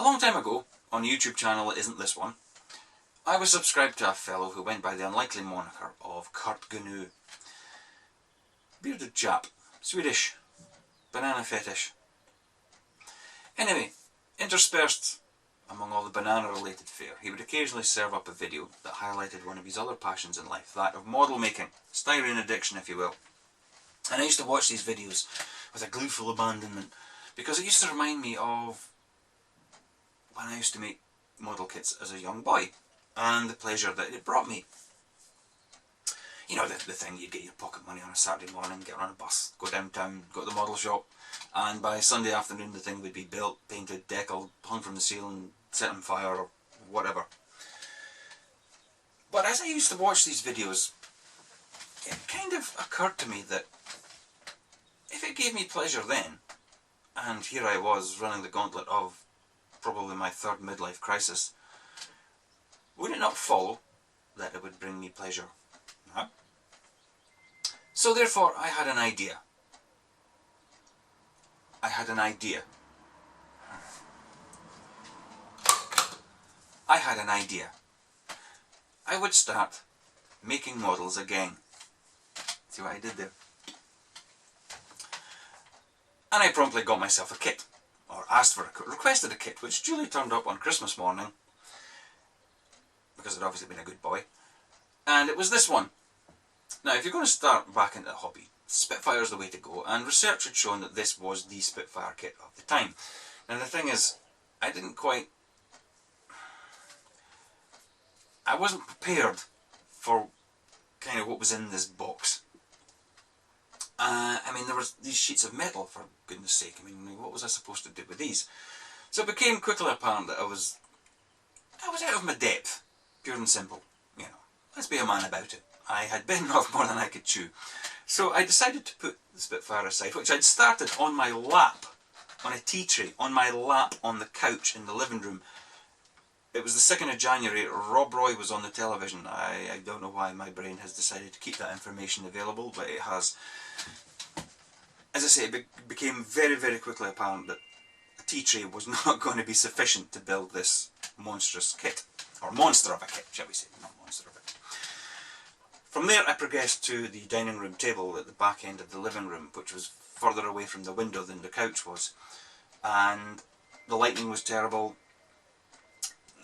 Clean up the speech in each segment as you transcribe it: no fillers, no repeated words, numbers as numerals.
long time ago, on a YouTube channel that isn't this one, I was subscribed to a fellow who went by the unlikely moniker of Kurt Gnu. Bearded chap, Swedish, banana fetish. Anyway, interspersed among all the banana related fare, he would occasionally serve up a video that highlighted one of his other passions in life, that of model making, styrene addiction if you will. And I used to watch these videos with a gleeful abandonment, because it used to remind me of when I used to make model kits as a young boy, and the pleasure that it brought me. You know, the thing, you'd get your pocket money on a Saturday morning, get on a bus, go downtown, go to the model shop, and by Sunday afternoon the thing would be built, painted, deckled, hung from the ceiling, set on fire or whatever. But as I used to watch these videos, it kind of occurred to me that if it gave me pleasure then, and here I was running the gauntlet of probably my third midlife crisis, would it not follow that it would bring me pleasure now? So therefore I had an idea. I had an idea. I would start making models again. See what I did there? And I promptly got myself a kit, or asked for a kit, requested a kit, which duly turned up on Christmas morning, because I'd obviously been a good boy, and it was this one. Now if you're going to start back into the hobby, Spitfire is the way to go, and research had shown that this was the Spitfire kit of the time. Now the thing is, I wasn't prepared for kind of what was in this box. I mean, there was these sheets of metal, for goodness sake. I mean, what was I supposed to do with these? So it became quickly apparent that I was out of my depth, pure and simple. You know, let's be a man about it. I had bitten off more than I could chew. So I decided to put the Spitfire aside, which I'd started on my lap, on a tea tray, on my lap on the couch in the living room. It was the 2nd of January, Rob Roy was on the television. I don't know why my brain has decided to keep that information available, but it has. As I say, it became very, very quickly apparent that a tea tray was not going to be sufficient to build this monstrous kit. Or monster of a kit, shall we say, not monster of a kit. From there I progressed to the dining room table at the back end of the living room, which was further away from the window than the couch was. And the lighting was terrible.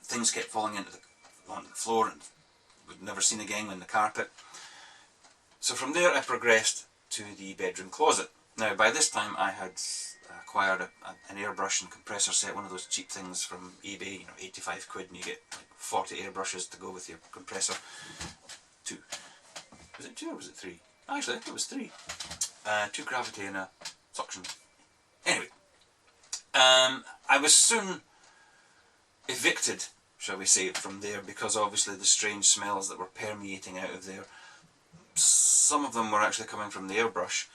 Things kept falling onto the floor and was never seen again on the carpet. So from there I progressed to the bedroom closet. Now by this time I had acquired an airbrush and compressor set, one of those cheap things from eBay, you know, 85 quid, and you get like 40 airbrushes to go with your compressor. 2. Was it 2 or was it 3? Actually I think it was 3. 2 gravity and a suction. Anyway, I was soon evicted, shall we say, from there, because obviously the strange smells that were permeating out of there, some of them were actually coming from the airbrush,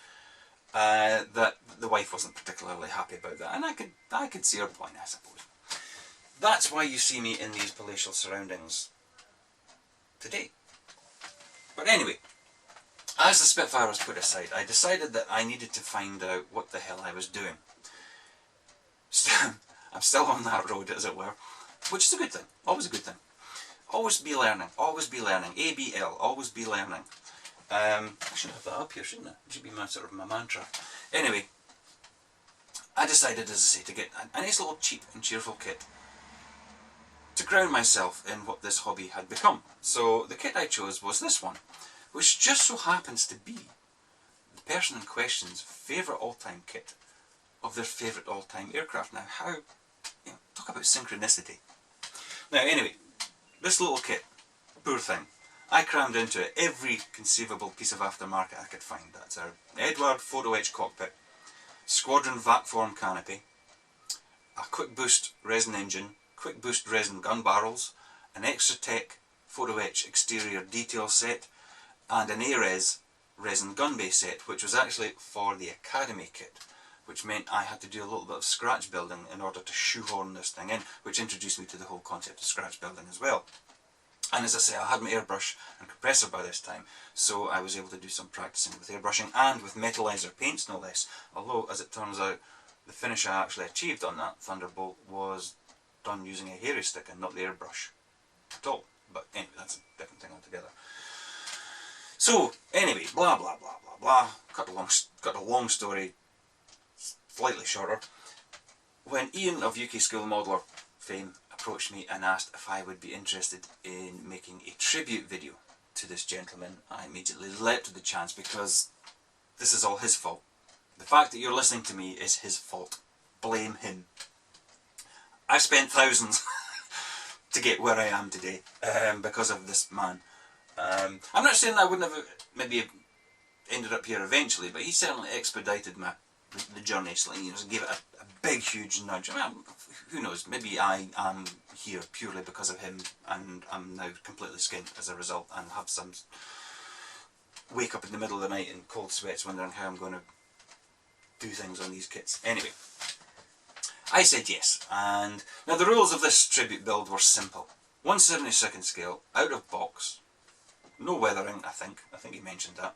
that the wife wasn't particularly happy about that, and I could see her point, I suppose. That's why you see me in these palatial surroundings today. But anyway, as the Spitfire was put aside, I decided that I needed to find out what the hell I was doing. I'm still on that road, as it were, which is a good thing, always a good thing. Always be learning, ABL, always be learning. I should have that up here, shouldn't I? It should be my sort of my mantra. Anyway, I decided, as I say, to get a nice little cheap and cheerful kit to ground myself in what this hobby had become. So the kit I chose was this one, which just so happens to be the person in question's favourite all-time kit of their favourite all-time aircraft. Now how, you know, talk about synchronicity. Now anyway, this little kit, poor thing, I crammed into it every conceivable piece of aftermarket I could find. That's our Edward photo etch cockpit, Squadron vac form canopy, a quick boost resin engine, quick boost resin gun barrels, an Extra Tech photo etch exterior detail set, and an ARES resin gun base set, which was actually for the Academy kit, which meant I had to do a little bit of scratch building in order to shoehorn this thing in, which introduced me to the whole concept of scratch building as well. And as I say, I had my airbrush and compressor by this time, so I was able to do some practicing with airbrushing and with metallizer paints no less, although as it turns out the finish I actually achieved on that Thunderbolt was done using a hairy stick and not the airbrush at all. But anyway, that's a different thing altogether. So anyway, blah blah blah blah blah. Cut a long story slightly shorter. When Ian of UK School Modeler fame approached me and asked if I would be interested in making a tribute video to this gentleman, I immediately leapt to the chance, because this is all his fault. The fact that you're listening to me is his fault. Blame him. I spent thousands to get where I am today because of this man. I'm not saying I wouldn't have maybe ended up here eventually, but he certainly expedited the journey, so gave it a big huge nudge. I mean, who knows, maybe I am here purely because of him, and I'm now completely skint as a result, and have some wake up in the middle of the night in cold sweats wondering how I'm going to do things on these kits. Anyway, I said yes, and now the rules of this tribute build were simple. 1/72 scale, out of box, no weathering, I think he mentioned that,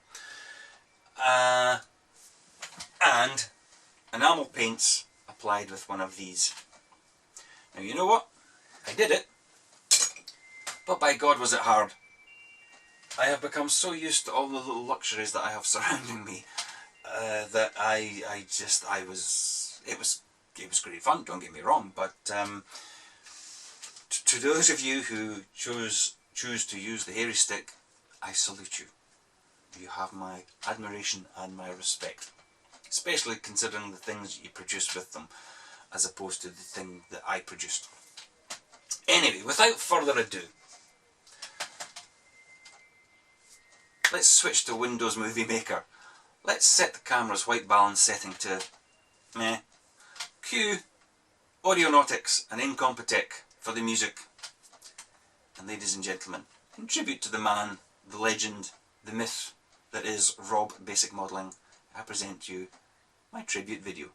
and enamel paints applied with one of these. Now you know what, I did it, but by God was it hard. I have become so used to all the little luxuries that I have surrounding me that it was great fun, don't get me wrong, but to those of you who choose to use the hairy stick, I salute you. You have my admiration and my respect, especially considering the things you produce with them as opposed to the thing that I produced. Anyway, without further ado, let's switch to Windows Movie Maker. Let's set the camera's white balance setting to Cue Audionautics and Incompetech for the music. And ladies and gentlemen, in tribute to the man, the legend, the myth that is Rob Basic Modelling, I present you my tribute video.